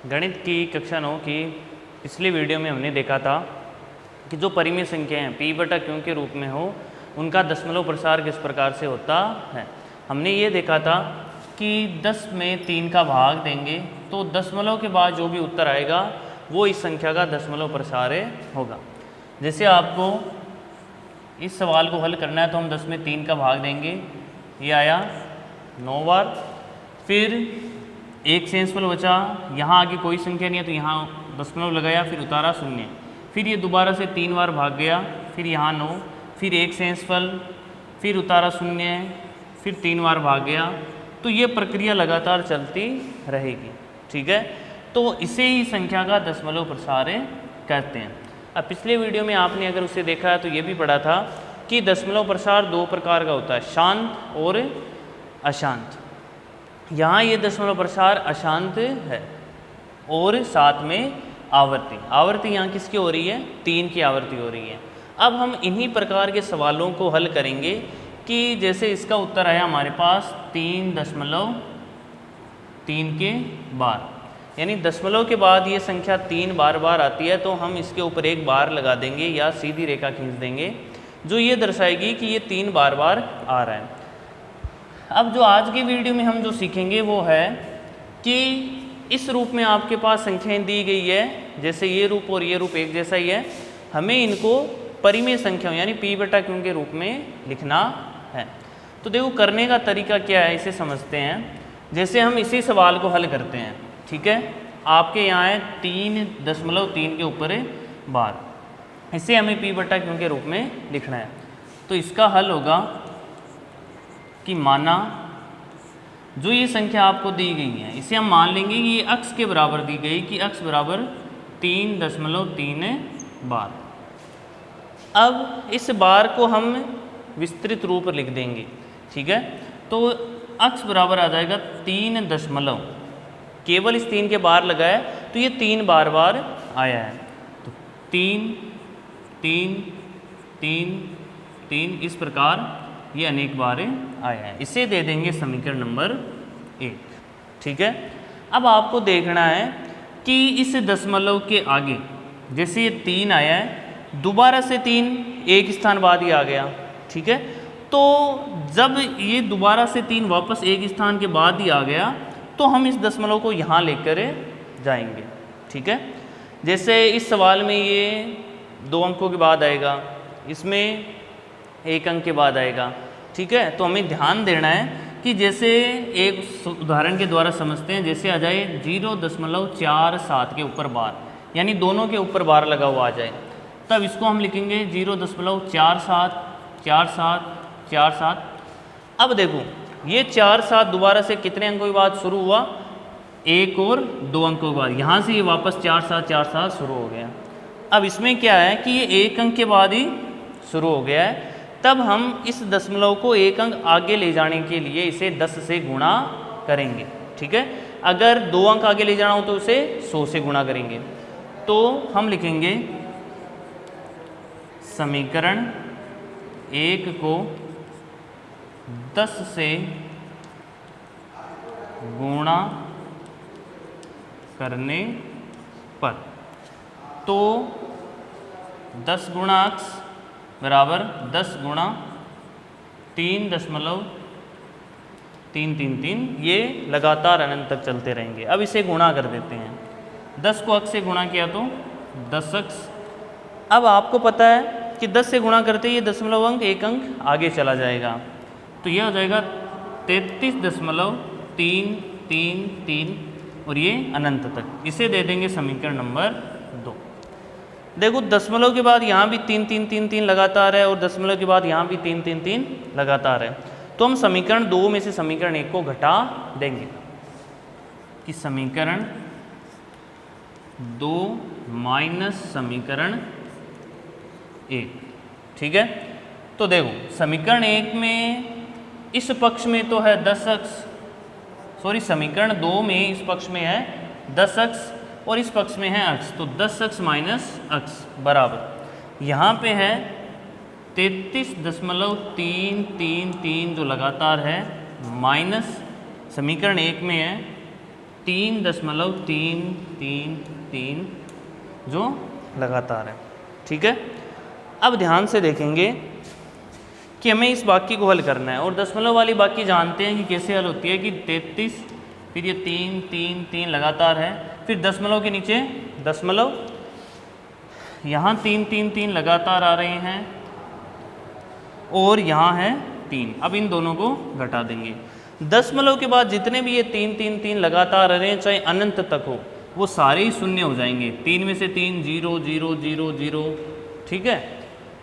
गणित की कक्षा 9 की पिछली वीडियो में हमने देखा था कि जो परिमेय संख्याएं p बटा q के रूप में हो उनका दशमलव प्रसार किस प्रकार से होता है। हमने ये देखा था कि 10 में 3 का भाग देंगे तो दशमलव के बाद जो भी उत्तर आएगा वो इस संख्या का दशमलव प्रसार होगा। जैसे आपको इस सवाल को हल करना है तो हम 10 में 3 का भाग देंगे, ये आया 9 बार। फिर एक सेंसफल बचा, यहाँ आगे कोई संख्या नहीं है तो यहाँ दशमलव लगाया, फिर उतारा 0। फिर ये दोबारा से 3 बार भाग गया, फिर यहाँ 9, फिर एक सेंसफल, फिर उतारा 0, फिर 3 बार भाग गया। तो ये प्रक्रिया लगातार चलती रहेगी, ठीक है। तो इसे ही संख्या का दशमलव प्रसार कहते हैं। अब पिछले वीडियो में आपने अगर उसे देखा है तो ये भी पढ़ा था कि दशमलव प्रसार 2 प्रकार का होता है, शांत और अशांत। यहाँ ये दशमलव प्रसार अशांत है और साथ में आवर्ती। आवर्ती यहाँ किसकी हो रही है? 3 की आवर्ती हो रही है। अब हम इन्हीं प्रकार के सवालों को हल करेंगे कि जैसे इसका उत्तर आया हमारे पास 3.3 के बार, यानी दशमलव के बाद ये संख्या 3 बार बार आती है तो हम इसके ऊपर एक बार लगा देंगे या सीधी रेखा खींच देंगे जो ये दर्शाएगी कि ये 3 बार बार आ रहा है। अब जो आज की वीडियो में हम जो सीखेंगे वो है कि इस रूप में आपके पास संख्याएं दी गई है, जैसे ये रूप और ये रूप एक जैसा ही है, हमें इनको परिमेय संख्याओं यानी p बटा q के रूप में लिखना है। तो देखो करने का तरीका क्या है इसे समझते हैं। जैसे हम इसी सवाल को हल करते हैं, ठीक है। आपके यहाँ है 3.3 के ऊपर बार, इसे हमें p बटा q के रूप में लिखना है। तो इसका हल होगा कि माना जो ये संख्या आपको दी गई है इसे हम मान लेंगे कि ये अक्ष के बराबर दी गई कि अक्ष बराबर 3.3 बार। अब इस बार को हम विस्तृत रूप लिख देंगे, ठीक है। तो अक्ष बराबर आ जाएगा 3 दशमलव, केवल इस 3 के बार लगाया तो ये 3 बार बार आया है। तो 3 3 3 3 इस प्रकार ये अनेक बार आया है। इसे दे देंगे समीकरण नंबर 1, ठीक है। अब आपको देखना है कि इस दशमलव के आगे जैसे ये 3 आया है, दोबारा से 3 एक स्थान बाद ही आ गया, ठीक है। तो जब ये दोबारा से 3 वापस एक स्थान के बाद ही आ गया तो हम इस दशमलव को यहाँ लेकर जाएंगे, ठीक है। जैसे इस सवाल में ये 2 अंकों के बाद आएगा, इसमें 1 अंक के बाद आएगा, ठीक है। तो हमें ध्यान देना है कि जैसे एक उदाहरण के द्वारा समझते हैं, जैसे आ जाए 0.47 के ऊपर बार, यानी दोनों के ऊपर बार लगा हुआ आ जाए, तब इसको हम लिखेंगे 0.474747। अब देखो ये 47 दोबारा से कितने अंकों के बाद शुरू हुआ? 1 और 2 अंकों के बाद, यहाँ से ये वापस 4747 शुरू हो गया। अब इसमें क्या है कि ये 1 अंक के बाद ही शुरू हो गया है, तब हम इस दशमलव को 1 अंक आगे ले जाने के लिए इसे 10 से गुणा करेंगे, ठीक है। अगर 2 अंक आगे ले जाना हो तो उसे 100 से गुणा करेंगे। तो हम लिखेंगे समीकरण 1 को 10 से गुणा करने पर, तो 10 गुणा अक्स बराबर 10 गुणा 3.333, ये लगातार अनंत तक चलते रहेंगे। अब इसे गुणा कर देते हैं, 10 को अक्स से गुणा किया तो 10 अक्स। अब आपको पता है कि 10 से गुणा करते ये दशमलव अंक 1 अंक आगे चला जाएगा, तो यह हो जाएगा 33.333 और ये अनंत तक। इसे दे देंगे समीकरण नंबर 2। देखो दशमलव के बाद यहाँ भी 3 3 3 3 लगातार है और दशमलव के बाद यहाँ भी 3 3 3 लगातार है। तो हम समीकरण 2 में से समीकरण 1 को घटा देंगे कि समीकरण 2 माइनस समीकरण 1, ठीक है। तो देखो समीकरण 1 में इस पक्ष में तो है 10 अक्स, सॉरी समीकरण 2 में इस पक्ष में है 10 अक्स और इस पक्ष में है अक्स, तो 10 अक्स माइनस अक्स बराबर यहाँ पे है 33.333 जो लगातार है, माइनस समीकरण 1 में है 3.333 जो लगातार है। ठीक है, अब ध्यान से देखेंगे कि हमें इस बाकी को हल करना है और दशमलव वाली बाकी जानते हैं कि कैसे हल होती है कि 33, फिर ये 3 3 3 लगातार है, फिर दशमलव के नीचे दशमलव, यहाँ 3 3 3 लगातार आ रहे हैं और यहाँ है 3। अब इन दोनों को घटा देंगे। दशमलव के बाद जितने भी ये 3 3 3 लगातार आ रहे हैं, चाहे अनंत तक हो, वो सारे ही शून्य हो जाएंगे। 3 में से 3 0 0 0 0। ठीक है,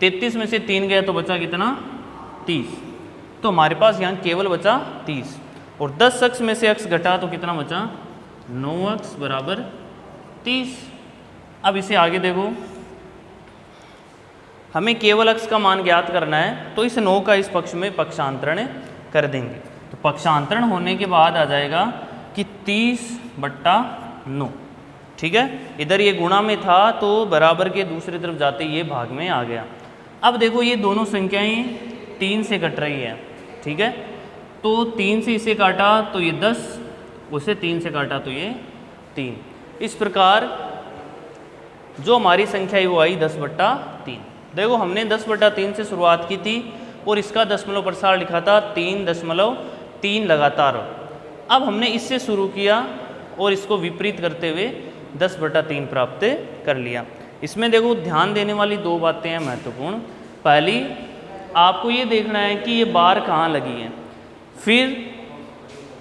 33 में से 3 गया तो बचा कितना 30, तो हमारे पास यहाँ केवल बचा 30। और 10 अक्ष में से अक्ष घटा तो कितना बचा 9 अक्ष बराबर 30। अब इसे आगे देखो, हमें केवल अक्ष का मान ज्ञात करना है, तो इस 9 का इस पक्ष में पक्षांतरण कर देंगे। तो पक्षांतरण होने के बाद आ जाएगा कि 30/9। ठीक है, इधर ये गुणा में था तो बराबर के दूसरी तरफ जाते ये भाग में आ गया। अब देखो ये दोनों संख्याएं 3 से कट रही है। ठीक है, तो 3 से इसे काटा तो ये 10, उसे 3 से काटा तो ये 3। इस प्रकार जो हमारी संख्या है वो आई 10/3। देखो हमने 10/3 से शुरुआत की थी और इसका दशमलव प्रसार लिखा था 3.3 लगातार। अब हमने इससे शुरू किया और इसको विपरीत करते हुए 10/3 प्राप्त कर लिया। इसमें देखो ध्यान देने वाली 2 बातें हैं महत्वपूर्ण। पहली, आपको ये देखना है कि ये बार कहाँ लगी है, फिर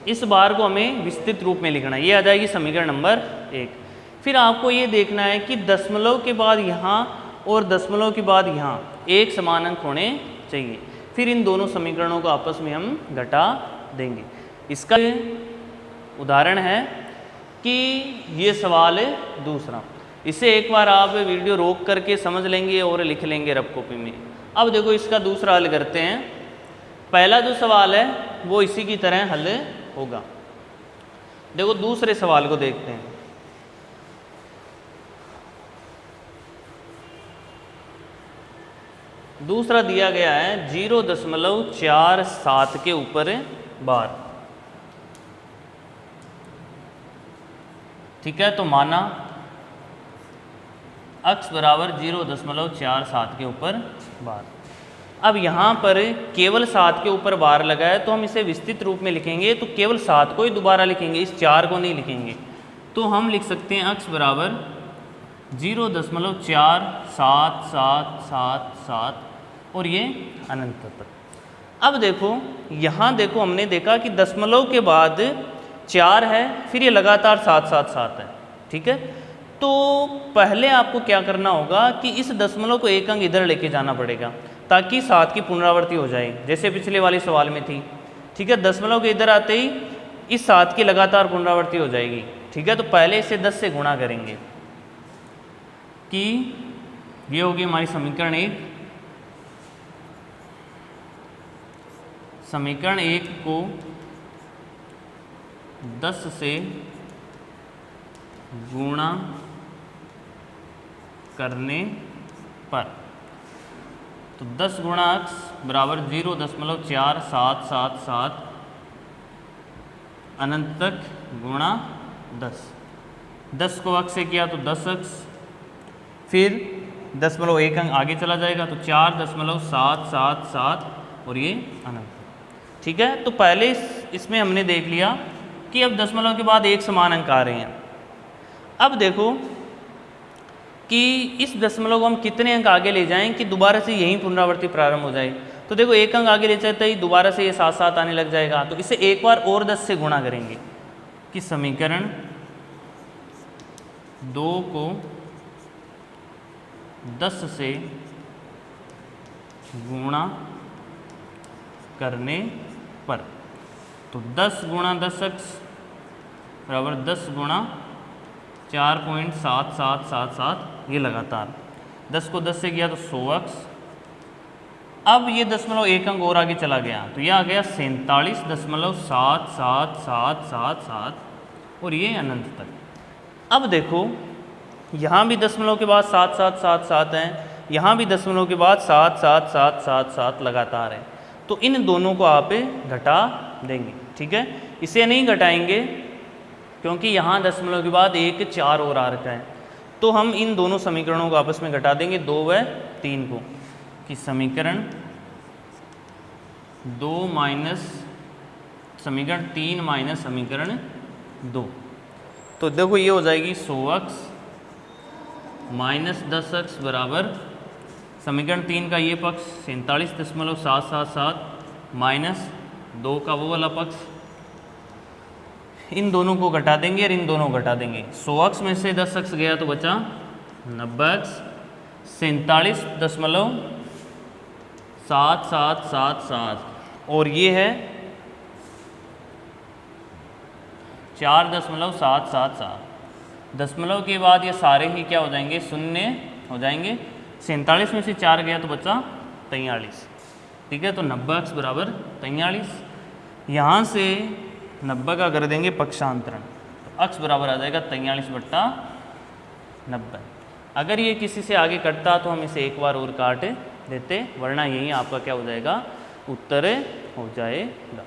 इस बार को हमें विस्तृत रूप में लिखना है, ये आ जाएगी समीकरण नंबर 1। फिर आपको ये देखना है कि दशमलव के बाद यहाँ और दशमलव के बाद यहाँ एक समान अंक होने चाहिए। फिर इन दोनों समीकरणों को आपस में हम घटा देंगे। इसका उदाहरण है कि ये सवाल दूसरा, इसे एक बार आप वीडियो रोक करके समझ लेंगे और लिख लेंगे रफ कॉपी में। अब देखो इसका दूसरा हल करते हैं। पहला जो सवाल है वो इसी की तरह हल होगा। देखो दूसरे सवाल को देखते हैं। दूसरा दिया गया है 0.47 के ऊपर बार। ठीक है, तो माना अक्ष बराबर 0.47 के ऊपर बार। अब यहाँ पर केवल 7 के ऊपर बार लगा है, तो हम इसे विस्तृत रूप में लिखेंगे तो केवल 7 को ही दोबारा लिखेंगे, इस 4 को नहीं लिखेंगे। तो हम लिख सकते हैं अक्ष बराबर 0.4777 और ये अनंत तक। अब देखो यहाँ देखो हमने देखा कि दशमलव के बाद 4 है, फिर ये लगातार 777 है। ठीक है, तो पहले आपको क्या करना होगा कि इस दशमलव को एक अंक इधर लेके जाना पड़ेगा ताकि 7 की पुनरावृत्ति हो जाए, जैसे पिछले वाले सवाल में थी। ठीक है, दशमलव के इधर आते ही इस 7 की लगातार पुनरावृत्ति हो जाएगी। ठीक है, तो पहले इसे 10 से गुणा करेंगे कि ये होगी हमारी समीकरण 1। समीकरण 1 को 10 से गुणा करने पर, तो 10 गुणा अक्ष बराबर 0.4777 अनंत तक गुणा 10। 10 को अक्ष से किया तो 10 अक्ष, फिर 0.1 अंक आगे चला जाएगा तो 4.777 और ये अनंत। ठीक है, तो पहले इसमें हमने देख लिया कि अब दशमलव के बाद एक समान अंक आ रहे हैं। अब देखो कि इस दशमलव को हम कितने अंक आगे ले जाएं कि दोबारा से यही पुनरावृत्ति प्रारंभ हो जाए। तो देखो एक अंक आगे ले जाते ही दोबारा से ये 7 आने लग जाएगा, तो इसे एक बार और 10 से गुणा करेंगे कि समीकरण 2 को 10 से गुणा करने पर, तो 10 गुणा 10 अक्ष बराबर 10 गुणा 4.7777 ये लगातार। 10 को 10 से किया तो 100 अक्ष। अब ये दशमलव एक अंक और आगे चला गया तो यह आ गया 47.77777 और ये अनंत तक। अब देखो यहाँ भी दशमलव के बाद 7777 हैं, यहाँ भी दशमलव के बाद 77777 लगातार है, तो इन दोनों को आप घटा देंगे। ठीक है, इसे नहीं घटाएंगे क्योंकि यहाँ दशमलव के बाद एक 4 और आ रखा है। तो हम इन दोनों समीकरणों को आपस में घटा देंगे 2 व 3 को, कि समीकरण 2 माइनस समीकरण 3 माइनस समीकरण 2। तो देखो ये हो जाएगी 100x माइनस 10x बराबर समीकरण 3 का ये पक्ष 47.777 माइनस 2 का वो वाला पक्ष, इन दोनों को घटा देंगे और इन दोनों को घटा देंगे। 100x में से 10x गया तो बचा 90x, 47.7777 और ये है 4.777। दशमलव के बाद ये सारे ही क्या हो जाएंगे, शून्य हो जाएंगे। 47 में से 4 गया तो बचा 43। ठीक है, तो 90x बराबर 43। यहाँ से 90 का कर देंगे पक्षांतरण, तो x बराबर आ जाएगा 43/90। अगर ये किसी से आगे कटता तो हम इसे एक बार और काट देते, वरना यही आपका क्या हो जाएगा, उत्तर हो जाएगा।